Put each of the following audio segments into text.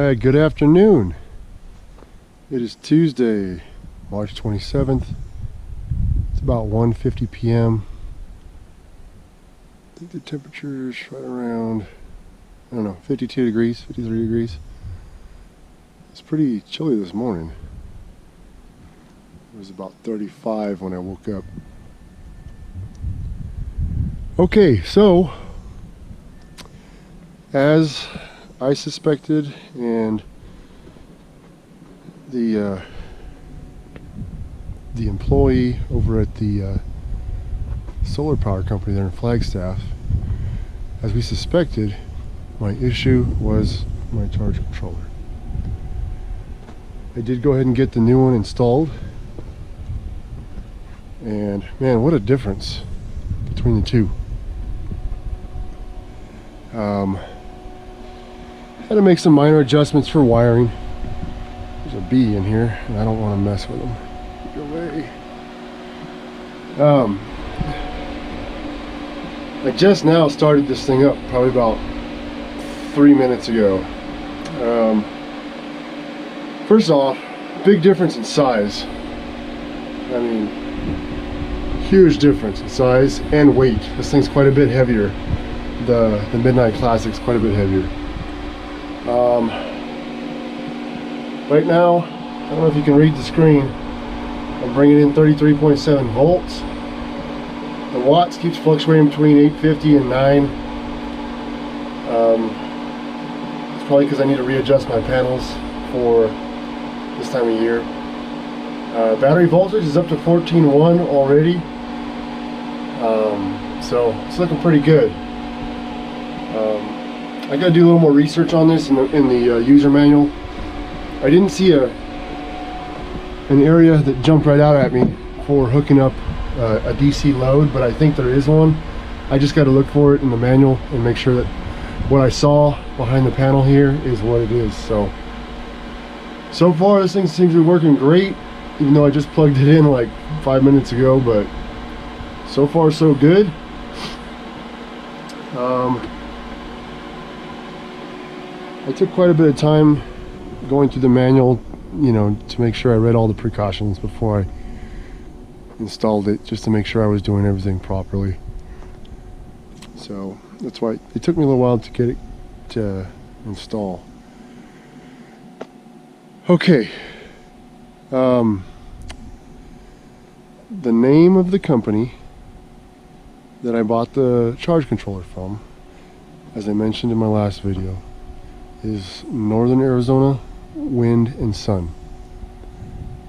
Alright, good afternoon. It is Tuesday, March 27th. It's about 1:50 p.m. I think the temperature is right around, I don't know, 52 degrees, 53 degrees. It's pretty chilly this morning. It was about 35 when I woke up. Okay, so as I suspected, and the employee over at the solar power company there in Flagstaff, as we suspected, my issue was my charge controller. I did go ahead and get the new one installed, and man, what a difference between the two. Had to make some minor adjustments for wiring. There's a bee in here and I don't want to mess with them. Get away. I just now started this thing up, probably about 3 minutes ago. First off, big difference in size. I mean, huge difference in size and weight. This thing's quite a bit heavier. The Midnight Classic's quite a bit heavier. Right now, I don't know if you can read the screen, I'm bringing in 33.7 volts. The watts keeps fluctuating between 850 and 9. It's probably because I need to readjust my panels for this time of year. Battery voltage is up to 14.1 already, so it's looking pretty good. I gotta do a little more research on this in the user manual. I didn't see an area that jumped right out at me for hooking up a DC load, but I think there is one. I just got to look for it in the manual and make sure that what I saw behind the panel here is what it is. So far this thing seems to be working great, even though I just plugged it in like 5 minutes ago, but so far so good. I took quite a bit of time going through the manual, you know, to make sure I read all the precautions before I installed it, just to make sure I was doing everything properly. So that's why it took me a little while to get it to install. Okay. The name of the company that I bought the charge controller from, as I mentioned in my last video, is Northern Arizona Wind and Sun.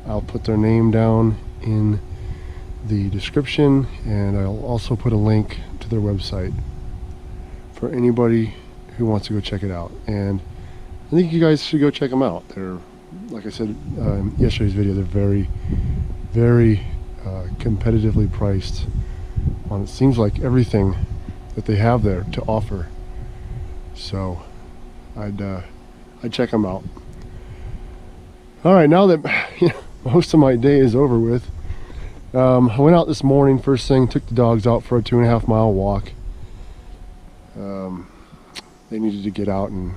I'll put their name down in the description, and I'll also put a link to their website for anybody who wants to go check it out. And I think you guys should go check them out. They're, like I said in yesterday's video, they're very, very competitively priced on, it seems like, everything that they have there to offer. So I'd check them out. All right, now that most of my day is over with, I went out this morning first thing, took the dogs out for a 2.5 mile walk. They needed to get out and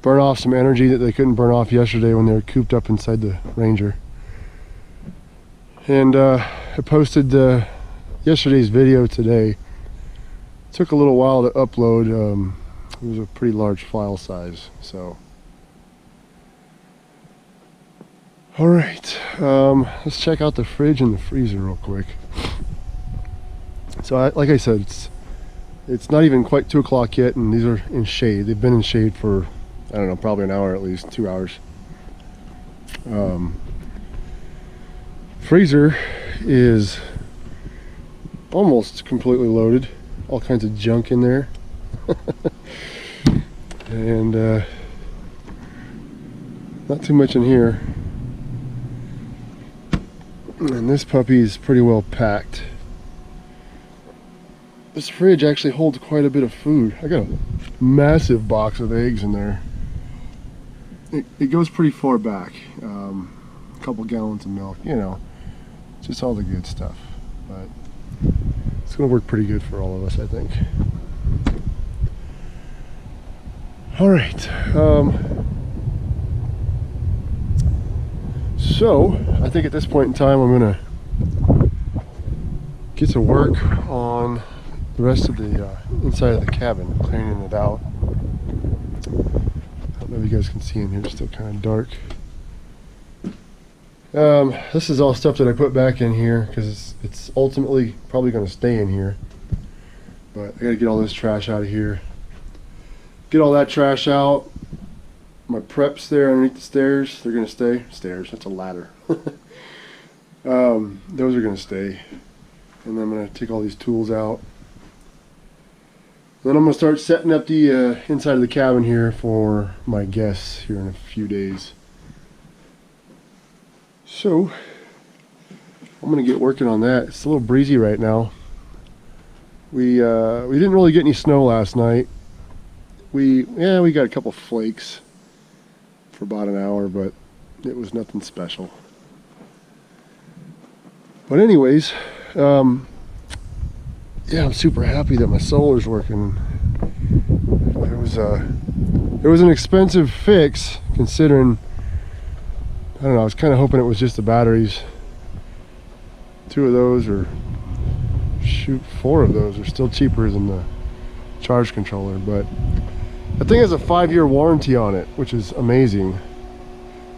burn off some energy that they couldn't burn off yesterday when they were cooped up inside the Ranger. And I posted yesterday's video today. It took a little while to upload. It was a pretty large file size, so. All right, let's check out the fridge and the freezer real quick. So like I said, it's not even quite 2 o'clock yet, and these are in shade. They've been in shade for, I don't know, probably an hour at least, 2 hours. Freezer is almost completely loaded. All kinds of junk in there. And not too much in here. And this puppy is pretty well packed. This fridge actually holds quite a bit of food. I got a massive box of eggs in there. It goes pretty far back. A couple gallons of milk, you know, just all the good stuff. But it's going to work pretty good for all of us, I think. All right. So I think at this point in time I'm gonna get to work on the rest of the inside of the cabin, cleaning it out. I don't know if you guys can see in here, it's still kind of dark. This is all stuff that I put back in here because it's ultimately probably going to stay in here. But I got to get all this trash out of here. Get all that trash out. My preps there underneath the stairs, they're going to stay. Stairs, that's a ladder. Those are going to stay. And then I'm going to take all these tools out. Then I'm going to start setting up the inside of the cabin here for my guests here in a few days. So I'm going to get working on that. It's a little breezy right now. We didn't really get any snow last night. We got a couple flakes for about an hour, but it was nothing special. But anyways, yeah, I'm super happy that my solar's working. It was an expensive fix considering, I don't know, I was kind of hoping it was just the batteries. 2 of those, or shoot, 4 of those are still cheaper than the charge controller, but the thing has a 5-year warranty on it, which is amazing.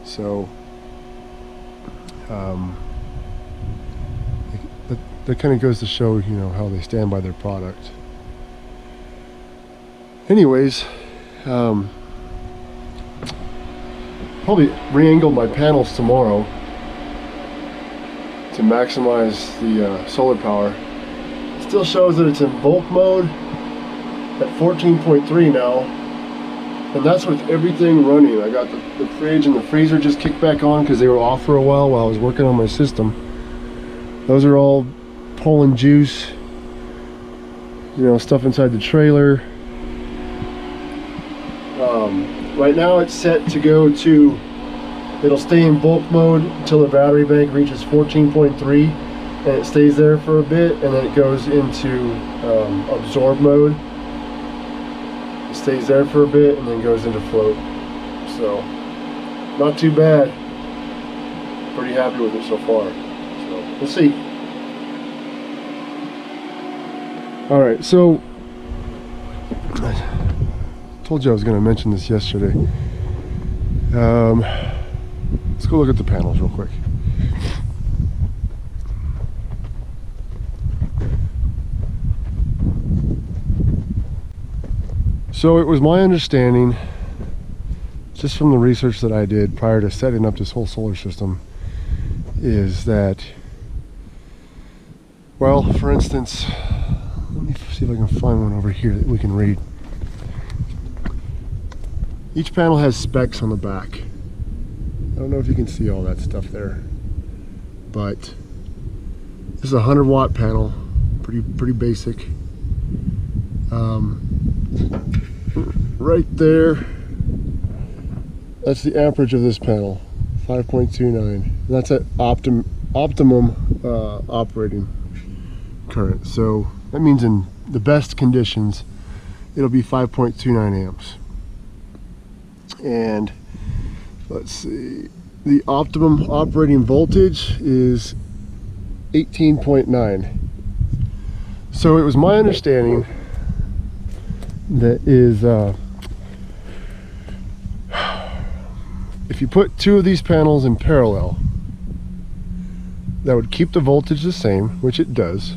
So that kind of goes to show, you know, how they stand by their product. Anyways, probably re-angle my panels tomorrow to maximize the solar power. It still shows that it's in bulk mode at 14.3 now, and that's with everything running. I got the fridge and the freezer just kicked back on because they were off for a while I was working on my system. Those are all pulling juice, you know, stuff inside the trailer. Right now it's set to go to, it'll stay in bulk mode until the battery bank reaches 14.3, and it stays there for a bit, and then it goes into absorb mode. It stays there for a bit and then goes into float. So not too bad. Pretty happy with it so far. So we'll see. Alright, so I told you I was going to mention this yesterday. Let's go look at the panels real quick. So it was my understanding, just from the research that I did prior to setting up this whole solar system, is that, well, for instance, let me see if I can find one over here that we can read. Each panel has specs on the back. I don't know if you can see all that stuff there, but this is a 100-watt panel, pretty basic. Right there, that's the amperage of this panel, 5.29. That's at optimum operating current. So that means in the best conditions, it'll be 5.29 amps. And let's see, the optimum operating voltage is 18.9. So it was my understanding that is if you put 2 of these panels in parallel, that would keep the voltage the same, which it does,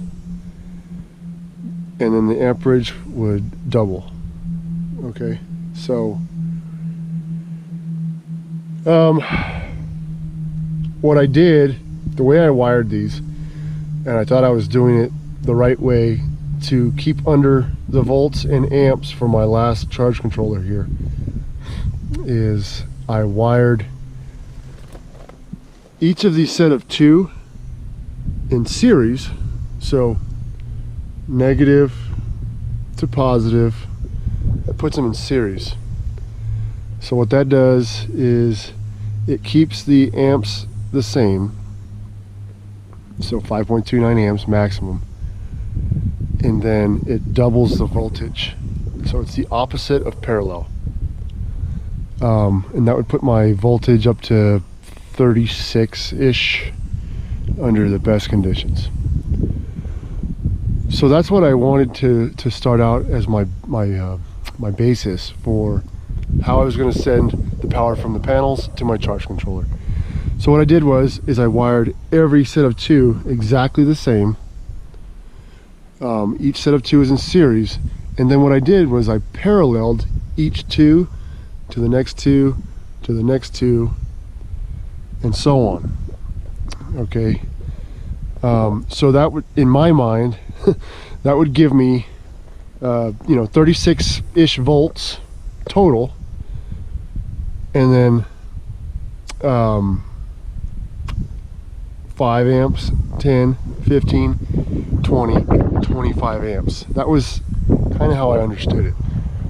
and then the amperage would double. Okay, so what I did, the way I wired these, and I thought I was doing it the right way to keep under the volts and amps for my last charge controller here, is I wired each of these set of 2 in series, so negative to positive, that puts them in series. So what that does is it keeps the amps the same, so 5.29 amps maximum, and then it doubles the voltage. So it's the opposite of parallel. And that would put my voltage up to 36-ish under the best conditions. So that's what I wanted to start out as my basis for how I was going to send the power from the panels to my charge controller. So what I did is I wired every set of 2 exactly the same. Each set of 2 is in series, and then what I did was I paralleled each 2 to the next 2 to the next 2 and so on. Okay, so that would, in my mind, that would give me 36-ish volts total, and then 5 amps, 10, 15, 20, 25 amps. That was kind of how I understood it,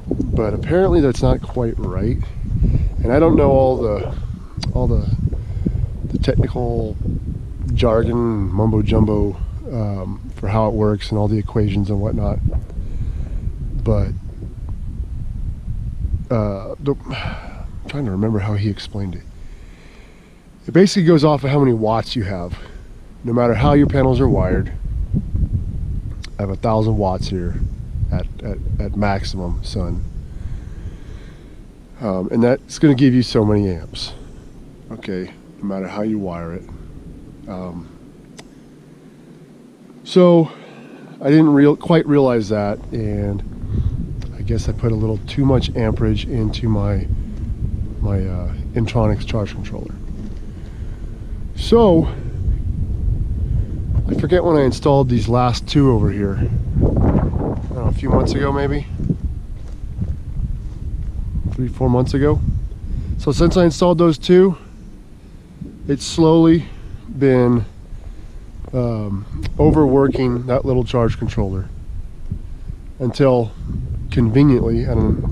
but apparently that's not quite right, and I don't know all the technical jargon, mumbo jumbo for how it works and all the equations and whatnot, but I'm trying to remember how he explained it. It basically goes off of how many watts you have, no matter how your panels are wired. I have 1,000 watts here at maximum sun, and that's going to give you so many amps. Okay, no matter how you wire it. So I didn't quite realize that, and I guess I put a little too much amperage into my Intronics charge controller. So I forget when I installed these last 2 over here. I don't know, a few months ago, maybe 3-4 months ago. So since I installed those 2, it's slowly been overworking that little charge controller until conveniently, and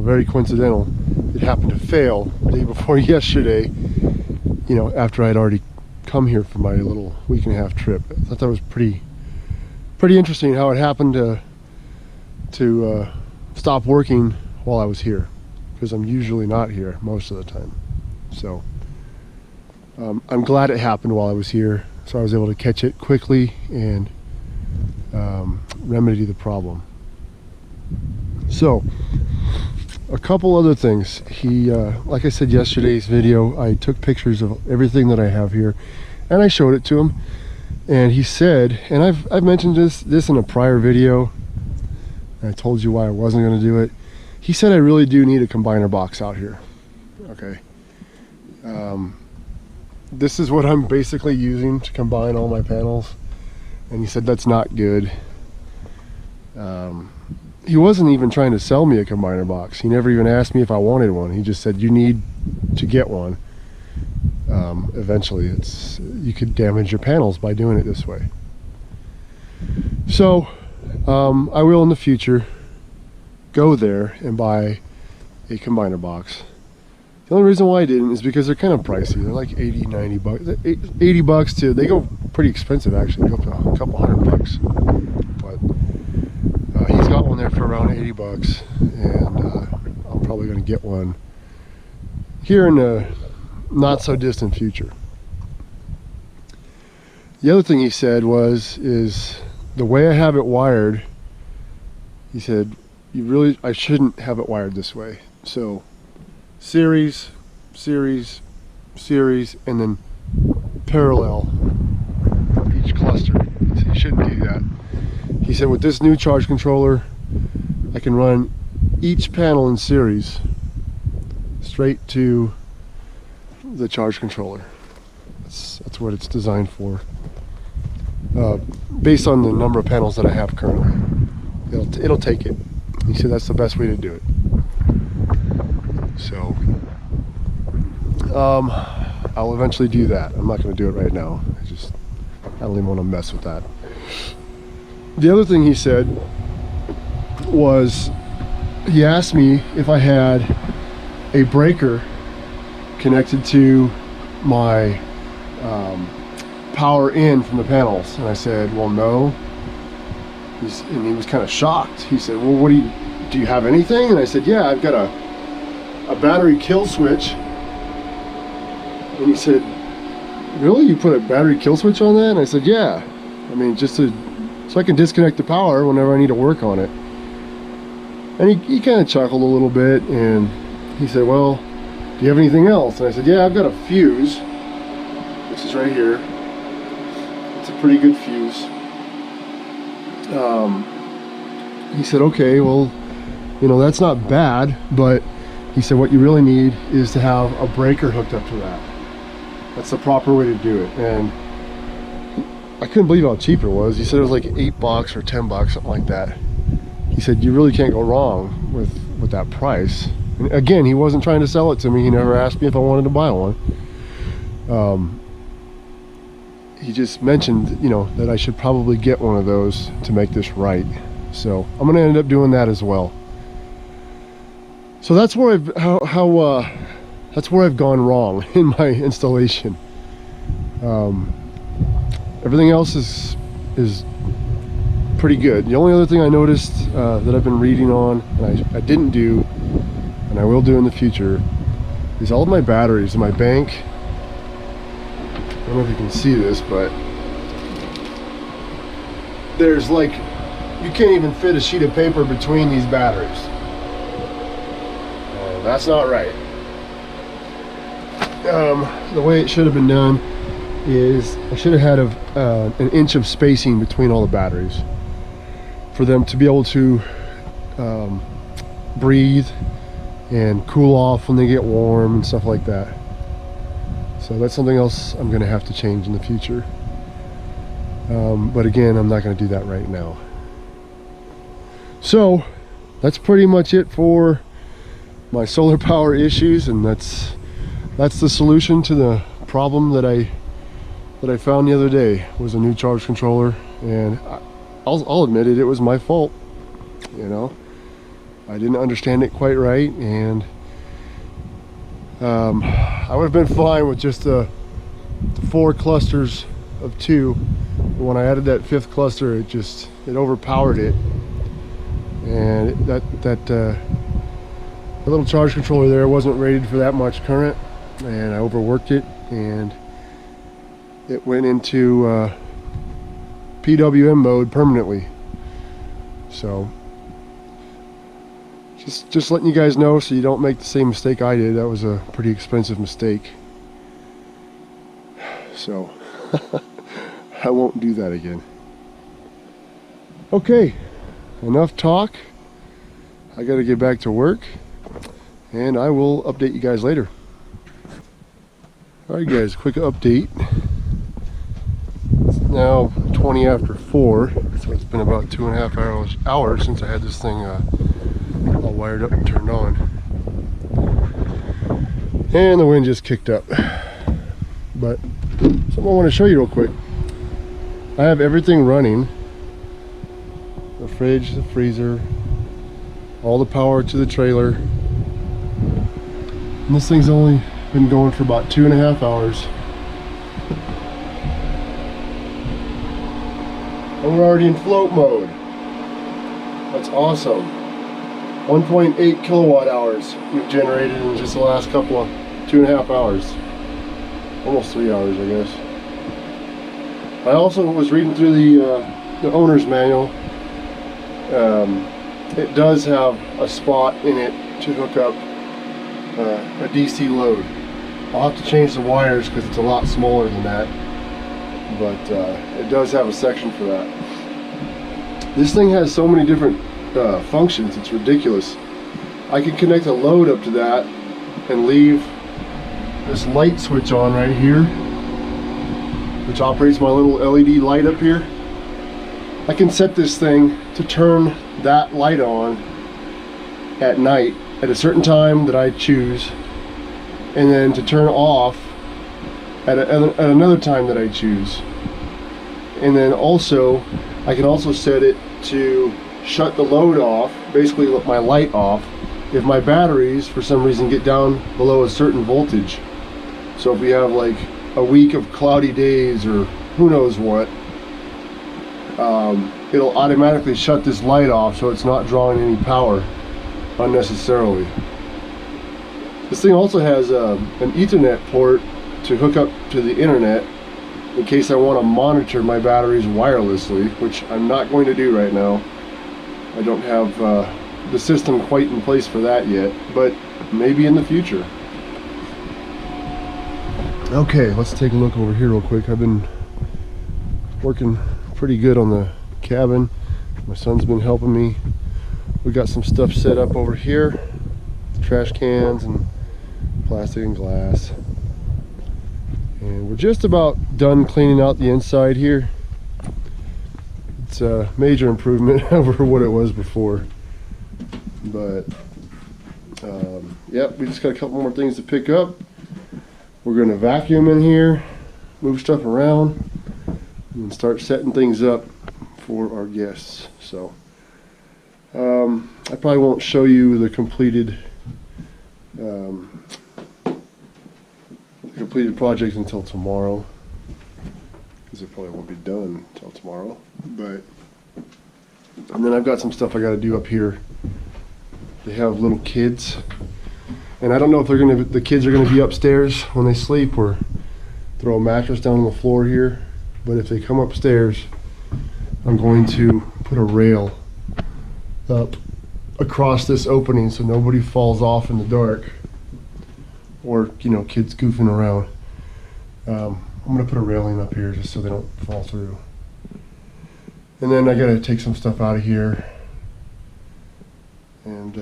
very coincidental, it happened to fail the day before yesterday, after I'd already come here for my little 1.5-week trip. I thought that was pretty interesting how it happened to stop working while I was here, because I'm usually not here most of the time. So I'm glad it happened while I was here, so I was able to catch it quickly and remedy the problem. So a couple other things. He, like I said yesterday's video, I took pictures of everything that I have here, and I showed it to him. And he said, and I've mentioned this in a prior video, and I told you why I wasn't going to do it. He said I really do need a combiner box out here. Okay. This is what I'm basically using to combine all my panels, and he said that's not good. He wasn't even trying to sell me a combiner box. He never even asked me if I wanted one. He just said you need to get one. Eventually, you could damage your panels by doing it this way. So I will in the future go there and buy a combiner box. The only reason why I didn't is because they're kind of pricey. They're like 80, 90 bucks. 80 bucks too. They go pretty expensive actually. They go up to a couple $100. But he's got one there for around 80 bucks, and I'm probably going to get one here in the not so distant future. The other thing he said is the way I have it wired. He said I shouldn't have it wired this way. So series, and then parallel each cluster. So you shouldn't do that. He said with this new charge controller, I can run each panel in series straight to the charge controller. That's what it's designed for. Based on the number of panels that I have currently, it'll take it. He said that's the best way to do it. So I'll eventually do that. I'm not going to do it right now. I don't even want to mess with that. The other thing he said was, he asked me if I had a breaker connected to my power in from the panels, and I said, well, no. And he was kind of shocked. He said, well, do you have anything? And I said, yeah, I've got a battery kill switch And he said, really? You put a battery kill switch on that? And I said, yeah. I mean, just so I can disconnect the power whenever I need to work on it. And he kind of chuckled a little bit, and he said, well, do you have anything else? And I said, yeah, I've got a fuse, which is right here. It's a pretty good fuse. He said, okay, well, you know, that's not bad, but he said what you really need is to have a breaker hooked up to that. That's the proper way to do it. And I couldn't believe how cheap it was. He said it was like $8 or $10, something like that. He said you really can't go wrong with that price. And again, he wasn't trying to sell it to me. He never asked me if I wanted to buy one. He just mentioned, you know, that I should probably get one of those to make this right. So I'm gonna end up doing that as well. So that's where that's where I've gone wrong in my installation. Everything else is pretty good. The only other thing I noticed that I've been reading on, and I didn't do, and I will do in the future, is all of my batteries in my bank. I don't know if you can see this, but there's like, you can't even fit a sheet of paper between these batteries. That's not right. The way it should have been done is I should have had an inch of spacing between all the batteries for them to be able to breathe and cool off when they get warm and stuff like that. So that's something else I'm going to have to change in the future. But again, I'm not going to do that right now. So that's pretty much it for my solar power issues, and that's the solution to the problem that I found the other day. Was a new charge controller, and I'll admit it was my fault. You know, I didn't understand it quite right, and I would have been fine with just the 4 clusters of 2. But when I added that 5th cluster, it overpowered it, and that little charge controller there wasn't rated for that much current, and I overworked it, and it went into PWM mode permanently. So just letting you guys know so you don't make the same mistake I did. That was a pretty expensive mistake. So I won't do that again. Okay, enough talk. I gotta get back to work, and I will update you guys later. Alright guys, quick update. It's now 20 after 4, so it's been about 2.5 hours since I had this thing all wired up and turned on. And the wind just kicked up. But something I want to show you real quick. I have everything running. The fridge, the freezer, all the power to the trailer. And this thing's only been going for about 2.5 hours. And we're already in float mode. That's awesome. 1.8 kilowatt hours we've generated in just the last couple of 2.5 hours. Almost 3 hours, I guess. I also was reading through the owner's manual. It does have a spot in it to hook up a DC load. I'll have to change the wires because it's a lot smaller than that, but it does have a section for that. This thing has so many different functions, it's ridiculous. I can connect a load up to that and leave this light switch on right here, which operates my little LED light up here. I can set this thing to turn that light on at night at a certain time that I choose, and then to turn off at another time that I choose. And then also I can also set it to shut the load off, basically let my light off, if my batteries for some reason get down below a certain voltage. So if we have like a week of cloudy days or who knows what, it'll automatically shut this light off so it's not drawing any power unnecessarily. This thing also has an Ethernet port to hook up to the internet in case I want to monitor my batteries wirelessly, which I'm not going to do right now. I don't have the system quite in place for that yet, but maybe in the future. Okay, let's take a look over here real quick. I've been working pretty good on the cabin. My son's been helping me. We got some stuff set up over here, trash cans and plastic and glass. And we're just about done cleaning out the inside here. It's a major improvement over what it was before. But yep, we just got a couple more things to pick up. We're going to vacuum in here, move stuff around, and start setting things up for our guests. So I probably won't show you the completed project until tomorrow, because it probably won't be done until tomorrow. But and then I've got some stuff I got to do up here. They have little kids, and I don't know if the kids are gonna be upstairs when they sleep or throw a mattress down on the floor here. But if they come upstairs, I'm going to put a rail up across this opening so nobody falls off in the dark, or kids goofing around. I'm gonna put a railing up here just so they don't fall through. And then I gotta take some stuff out of here and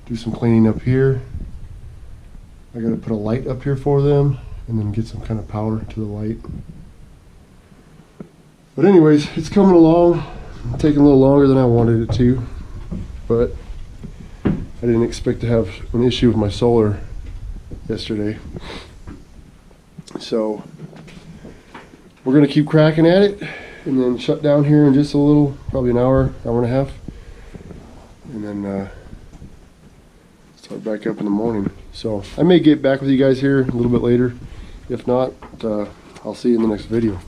do some cleaning up here. I gotta put a light up here for them and then get some kind of power to the light. But anyways, it's coming along. It's taking a little longer than I wanted it to, but I didn't expect to have an issue with my solar yesterday. So we're gonna keep cracking at it and then shut down here in just a little, probably an hour, hour and a half, and then start back up in the morning. So I may get back with you guys here a little bit later. If not, I'll see you in the next video.